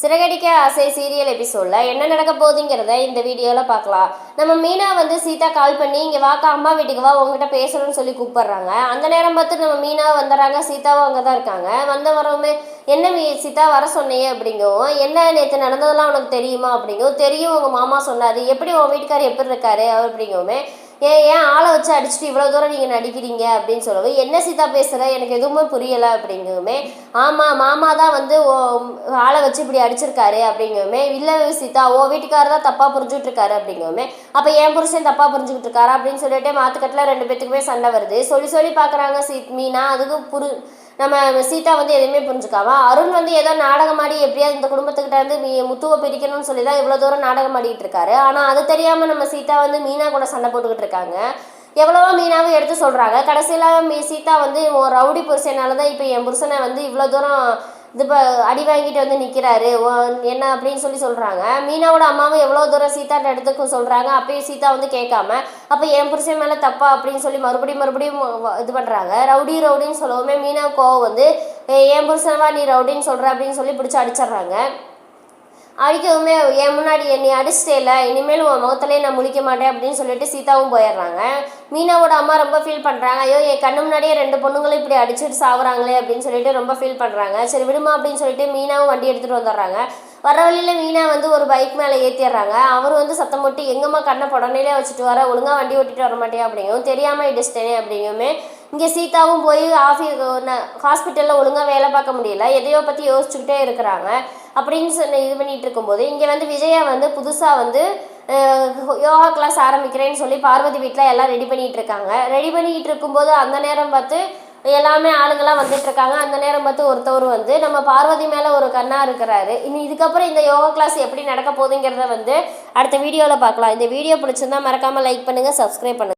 சிறகடிக்க ஆசை சீரியல் எபிசோடில் என்ன நடக்க போகுதுங்கிறத இந்த வீடியோவில் பார்க்கலாம். நம்ம மீனா வந்து சீதா கால் பண்ணி இங்கே வாக்கா அம்மா வீட்டுக்கு வா உங்ககிட்ட பேசணும்னு சொல்லி கூப்பிட்றாங்க. அந்த நேரம் பார்த்து நம்ம மீனா வந்துடுறாங்க. சீதாவும் அங்கே தான் இருக்காங்க. வரவுமே என்ன சீதா வர சொன்னீங்க அப்படிங்கவும், என்ன நேற்று நடந்ததெல்லாம் உனக்கு தெரியுமா அப்படிங்கவும், தெரியும் உங்கள் மாமா சொன்னார், எப்படி உன் வீட்டுக்காரர் எப்படி இருக்காரு அப்படிங்கவுமே, ஏன் ஆளை வச்சு அடிச்சுட்டு இவ்வளோ தூரம் நீங்கள் நடிக்கிறீங்க அப்படின்னு சொல்லவும், என்ன சீதா பேசுகிற எனக்கு எதுவுமே புரியலை அப்படிங்குமே, ஆமாம் மாமா தான் வந்து ஆளை வச்சு இப்படி அடிச்சிருக்காரு அப்படிங்குமே, இல்லை சீதா ஓ வீட்டுக்காரர் தான் தப்பாக புரிஞ்சுட்டு இருக்காரு அப்படிங்குமே, அப்போ என் புருஷன் தப்பாக புரிஞ்சுக்கிட்டு இருக்காரு அப்படின்னு சொல்லிட்டு மாத்துக்கட்டில் 2 பேத்துக்குமே சண்டை வருது. சொல்லி பார்க்குறாங்க மீனா. அதுக்கு நம்ம சீதா வந்து எதுவுமே புரிஞ்சுக்காம, அருண் வந்து ஏதோ நாடகம் ஆடி எப்படியாவது இந்த குடும்பத்துக்கிட்ட இருந்து முத்துவை பிரிக்கணும்னு சொல்லி தான் இவ்வளோ தூரம் நாடகம் ஆடிட்டு இருக்காரு. ஆனால் அது தெரியாமல் நம்ம சீதா வந்து மீனா கூட சண்டை போட்டுக்கிட்டு இருக்காங்க. எவ்வளவோ மீனாவும் எடுத்து சொல்கிறாங்க. கடைசியில் சீதா வந்து ரவுடி புருஷனால தான் இப்போ என் புருஷனை வந்து இவ்வளோ தூரம் இது அடி வாங்கிட்டு வந்து நிற்கிறாரு என்ன அப்படின்னு சொல்கிறாங்க. மீனாவோட அம்மாவும் எவ்வளோ தூரம் சீதாட்ட எடுத்துக்கும் சொல்கிறாங்க. அப்பயும் சீதா வந்து கேட்காம, அப்போ என் புருஷன் மேலே தப்பா அப்படின்னு சொல்லி மறுபடியும் இது பண்ணுறாங்க. ரவுடின்னு சொல்லவுமே மீனா கோவம் வந்து, என் புருஷனவா நீ ரவுடின்னு சொல்கிற அப்படின்னு சொல்லி பிடிச்சி அடிச்சிடுறாங்க. அடிக்கவுமே என் முன்னாடி நீ அடிச்சிட்டே, இனிமேல் உன் முகத்திலே நான் முழிக்க மாட்டேன் அப்படின்னு சொல்லிட்டு சீதாவும் போயிடுறாங்க. மீனாவோட அம்மா ரொம்ப ஃபீல் பண்ணுறாங்க. ஐயோ என் கண்ணு முன்னாடியே 2 பொண்ணுங்களும் இப்படி அடிச்சுட்டு சாகுறாங்களே அப்படின்னு சொல்லிட்டு ரொம்ப ஃபீல் பண்ணுறாங்க. சரி விடுமா அப்படின்னு சொல்லிட்டு மீனாவும் வண்டி எடுத்துகிட்டு வந்துடுறாங்க. வர வழியில் மீனா வந்து ஒரு பைக் மேலே ஏற்றிடுறாங்க. அவர் வந்து சத்தம் போட்டு எங்கம்மா கண்ணை புடனேலே வச்சுட்டு வர, ஒழுங்காக வண்டி ஓட்டிட்டு வர மாட்டேன் அப்படிங்கவும், தெரியாமல் இடிச்சிட்டேனே அப்படிங்குமே, இங்கே சீதாவும் போய் ஹாஸ்பிட்டலில் ஒழுங்காக வேலை பார்க்க முடியல, எதையோ பற்றி யோசிச்சுக்கிட்டே இருக்கிறாங்க. அப்படின்னு இது பண்ணிகிட்டு இருக்கும்போது இங்கே வந்து விஜயா வந்து புதுசாக வந்து யோகா கிளாஸ் ஆரம்பிக்கிறேன்னு சொல்லி பார்வதி வீட்டில் எல்லாம் ரெடி பண்ணிகிட்டு இருக்காங்க. ரெடி பண்ணிக்கிட்டு இருக்கும்போது அந்த நேரம் பார்த்து எல்லாமே ஆளுங்கள்லாம் வந்துட்டுருக்காங்க. அந்த நேரம் பார்த்து ஒருத்தவர் வந்து நம்ம பார்வதி மேலே ஒரு கண்ணாக இருக்கிறாரு. இனி இதுக்கப்புறம் இந்த யோகா கிளாஸ் எப்படி நடக்க போகுதுங்கிறத வந்து அடுத்த வீடியோவில் பார்க்கலாம். இந்த வீடியோ பிடிச்சிருந்தா மறக்காமல் லைக் பண்ணுங்கள், சப்ஸ்கிரைப் பண்ணுங்கள்.